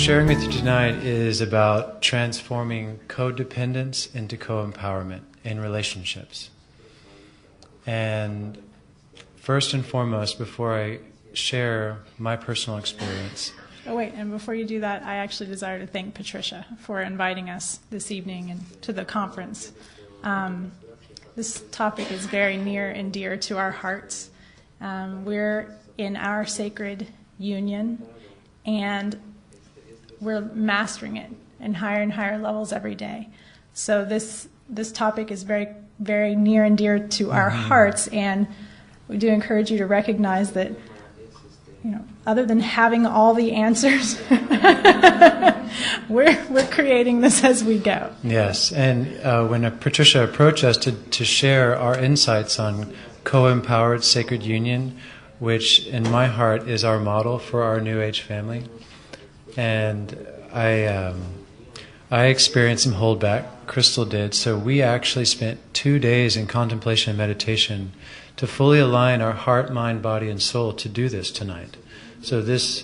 sharing with you tonight is about transforming codependence into co-empowerment in relationships. And first and foremost, before I share my personal experience. Oh wait, and before you do that, I actually desire to thank Patricia for inviting us this evening and to the conference. This topic is very near and dear to our hearts. We're in our sacred union, and we're mastering it in higher and higher levels every day. So this topic is very, very near and dear to our hearts, and we do encourage you to recognize that, other than having all the answers, we're creating this as we go. Yes, and when Patricia approached us to share our insights on co-empowered sacred union, which in my heart is our model for our New Age family, and I experienced some holdback. Crystal did, so we actually spent 2 days in contemplation and meditation to fully align our heart, mind, body, and soul to do this tonight. So this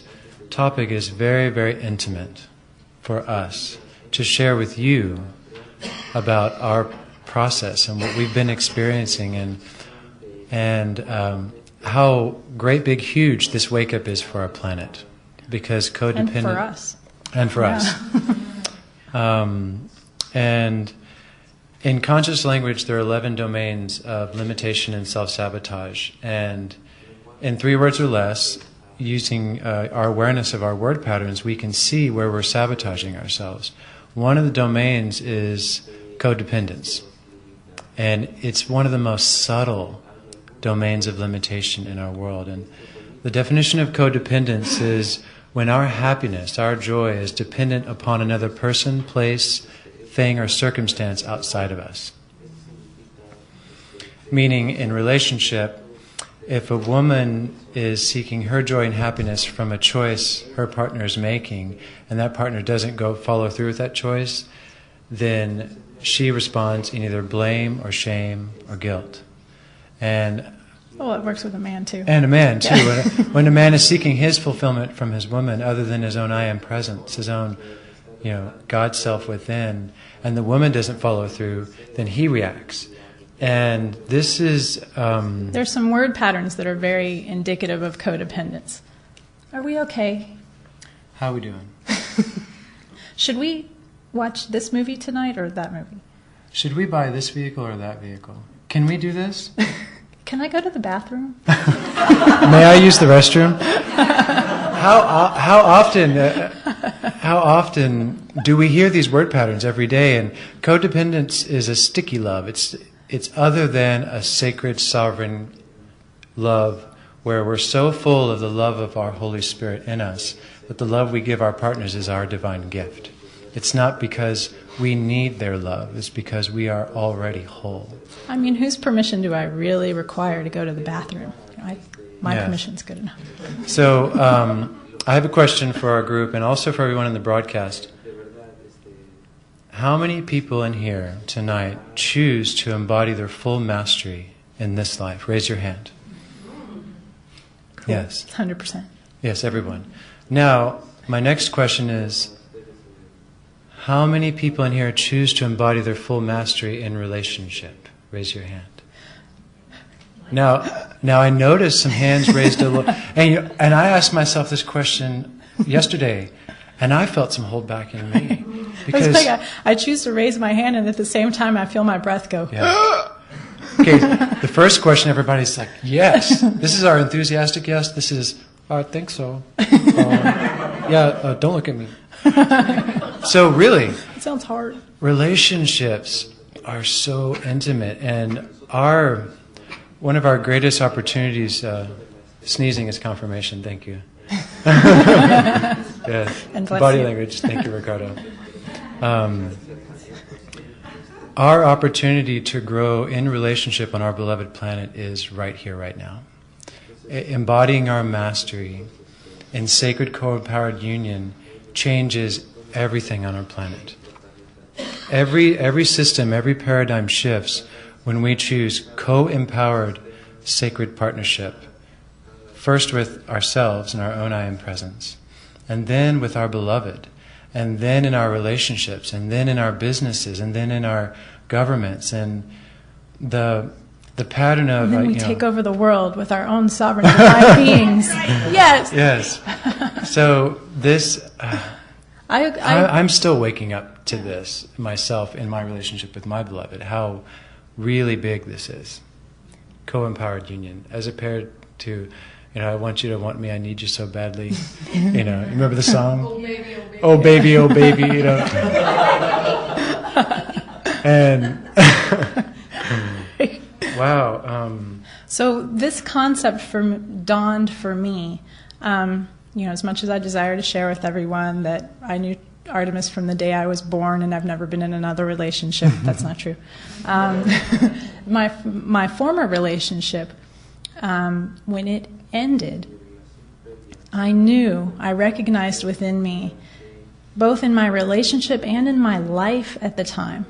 topic is very, very intimate for us to share with you about our process and what we've been experiencing, and how great, big, huge this wake-up is for our planet, because codependent... And for us. And for us. And in conscious language, there are 11 domains of limitation and self-sabotage. And in 3 words or less, using our awareness of our word patterns, we can see where we're sabotaging ourselves. One of the domains is codependence. And it's one of the most subtle domains of limitation in our world. And the definition of codependence is when our happiness, our joy, is dependent upon another person, place, thing, or circumstance outside of us. Meaning, in relationship, if a woman is seeking her joy and happiness from a choice her partner is making, and that partner doesn't follow through with that choice, then she responds in either blame or shame or guilt. And well, it works with a man too. And a man too. Yeah. When a man is seeking his fulfillment from his woman, other than his own I am presence, his own, God self within, and the woman doesn't follow through, then he reacts. And this is... There's some word patterns that are very indicative of codependence. Are we okay? How are we doing? Should we watch this movie tonight or that movie? Should we buy this vehicle or that vehicle? Can we do this? Can I go to the bathroom? May I use the restroom? How often do we hear these word patterns every day? And codependence is a sticky love. It's other than a sacred, sovereign love where we're so full of the love of our Holy Spirit in us that the love we give our partners is our divine gift. It's not because we need their love. It's because we are already whole. I mean, whose permission do I really require to go to the bathroom? My permission's good enough. So I have a question for our group and also for everyone in the broadcast. How many people in here tonight choose to embody their full mastery in this life? Raise your hand. Cool. Yes. 100%. Yes, everyone. Now, my next question is, how many people in here choose to embody their full mastery in relationship? Raise your hand. Now I noticed some hands raised a little, and I asked myself this question yesterday, and I felt some holdback in me. Because it's like I choose to raise my hand, and at the same time I feel my breath go. Yeah. Okay, the first question, everybody's like, yes. This is our enthusiastic yes. This is, I think so. Don't look at me. So really, it sounds hard. Relationships are so intimate, and one of our greatest opportunities, sneezing is confirmation. Thank you. Yeah. And body language. Thank you, Ricardo. Our opportunity to grow in relationship on our beloved planet is right here, right now. Embodying our mastery in sacred co-empowered union changes everything on our planet. Every system, every paradigm shifts when we choose co-empowered sacred partnership, first with ourselves and our own I am presence, and then with our beloved, and then in our relationships, and then in our businesses, and then in our governments, and the pattern of and then we take over the world with our own sovereign divine beings. Yes. Yes. So this, I'm still waking up to this myself in my relationship with my beloved. How really big this is, co-empowered union, as compared to, I want you to want me, I need you so badly. Remember the song? Oh baby, oh baby, And wow. So this concept dawned for me, as much as I desire to share with everyone that I knew Arttemis from the day I was born and I've never been in another relationship. That's not true. My former relationship, when it ended, I recognized within me, both in my relationship and in my life at the time,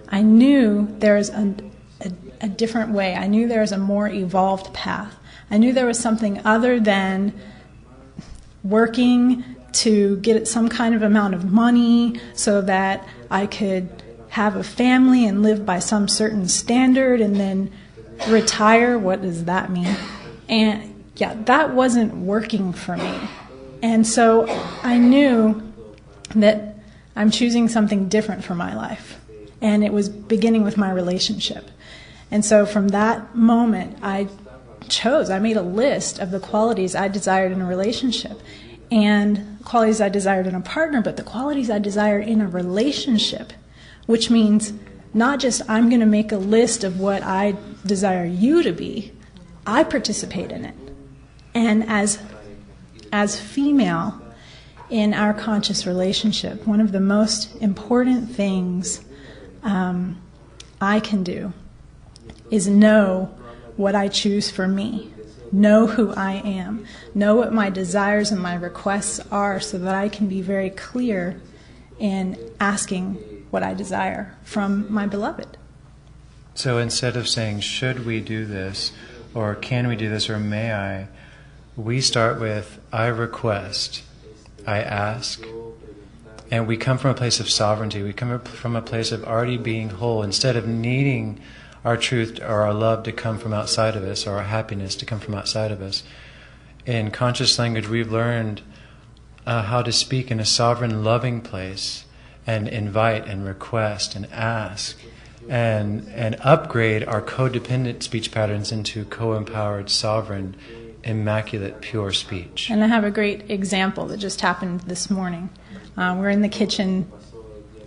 I knew there was a different way. I knew there was a more evolved path. I knew there was something other than working to get some kind of amount of money so that I could have a family and live by some certain standard and then retire. What does that mean? And that wasn't working for me. And so I knew that I'm choosing something different for my life. And it was beginning with my relationship. And so from that moment, I made a list of the qualities I desired in a relationship and qualities I desired in a partner, but the qualities I desire in a relationship, which means not just I'm going to make a list of what I desire you to be, I participate in it. And as female in our conscious relationship, one of the most important things I can do is know what I choose for me, know who I am, know what my desires and my requests are so that I can be very clear in asking what I desire from my beloved. So instead of saying, should we do this, or can we do this, or may I, we start with, I request, I ask, and we come from a place of sovereignty. We come from a place of already being whole, instead of needing our truth or our love to come from outside of us, or our happiness to come from outside of us. In conscious language, we've learned how to speak in a sovereign, loving place, and invite and request and ask, and upgrade our codependent speech patterns into co-empowered, sovereign, immaculate, pure speech. And I have a great example that just happened this morning. We're in the kitchen.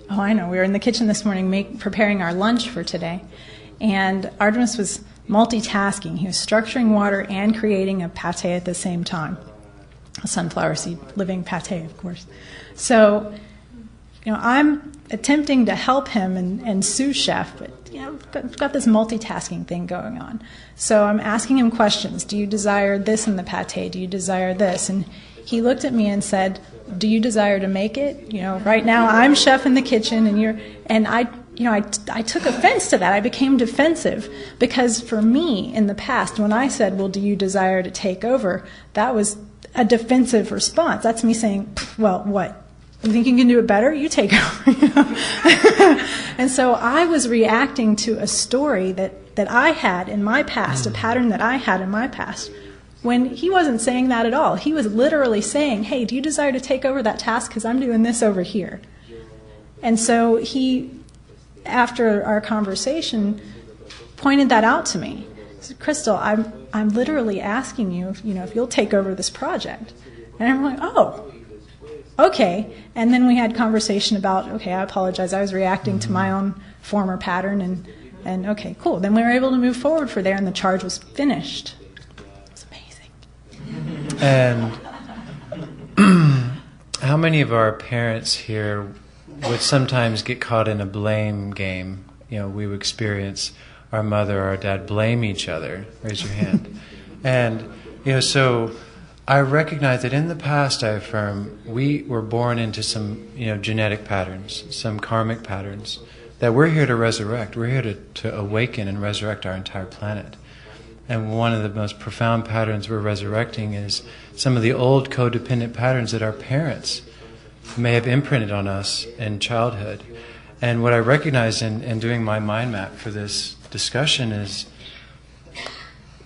We were in the kitchen this morning preparing our lunch for today. And Artemis was multitasking. He was structuring water and creating a pate at the same time. A sunflower seed living pate, of course. So, I'm attempting to help him and sous chef, but I've got this multitasking thing going on. So I'm asking him questions. Do you desire this in the pate? Do you desire this? And he looked at me and said, do you desire to make it? Right now I'm chef in the kitchen and I took offense to that. I became defensive because for me in the past, when I said, well, do you desire to take over? That was a defensive response. That's me saying, well, what? You think you can do it better? You take over. And so I was reacting to a story that I had in my past, a pattern that I had in my past, when he wasn't saying that at all. He was literally saying, hey, do you desire to take over that task? Because I'm doing this over here. And so he, after our conversation, pointed that out to me. He said, Crystal, I'm literally asking you, if you'll take over this project. And I'm like, oh, okay. And then we had conversation about, okay, I apologize. I was reacting to my own former pattern, and okay, cool. Then we were able to move forward for there, and the charge was finished. It was amazing. And how many of our parents here would sometimes get caught in a blame game? We would experience our mother or our dad blame each other. Raise your hand. And, so I recognize that in the past, I affirm, we were born into some, genetic patterns, some karmic patterns that we're here to resurrect. We're here to awaken and resurrect our entire planet. And one of the most profound patterns we're resurrecting is some of the old codependent patterns that our parents may have imprinted on us in childhood. And what I recognized in doing my mind map for this discussion is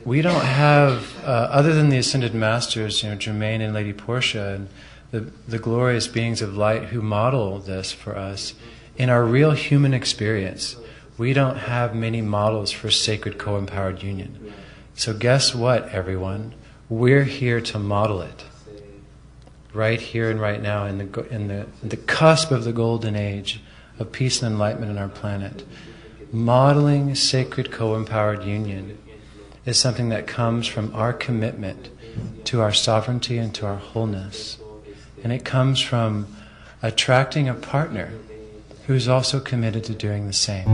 we don't have, other than the Ascended Masters, Germain and Lady Portia, and the glorious beings of light who model this for us, in our real human experience, we don't have many models for sacred co-empowered union. So guess what, everyone? We're here to model it. Right here and right now, in the cusp of the golden age of peace and enlightenment on our planet. Modeling sacred co-empowered union is something that comes from our commitment to our sovereignty and to our wholeness. And it comes from attracting a partner who's also committed to doing the same.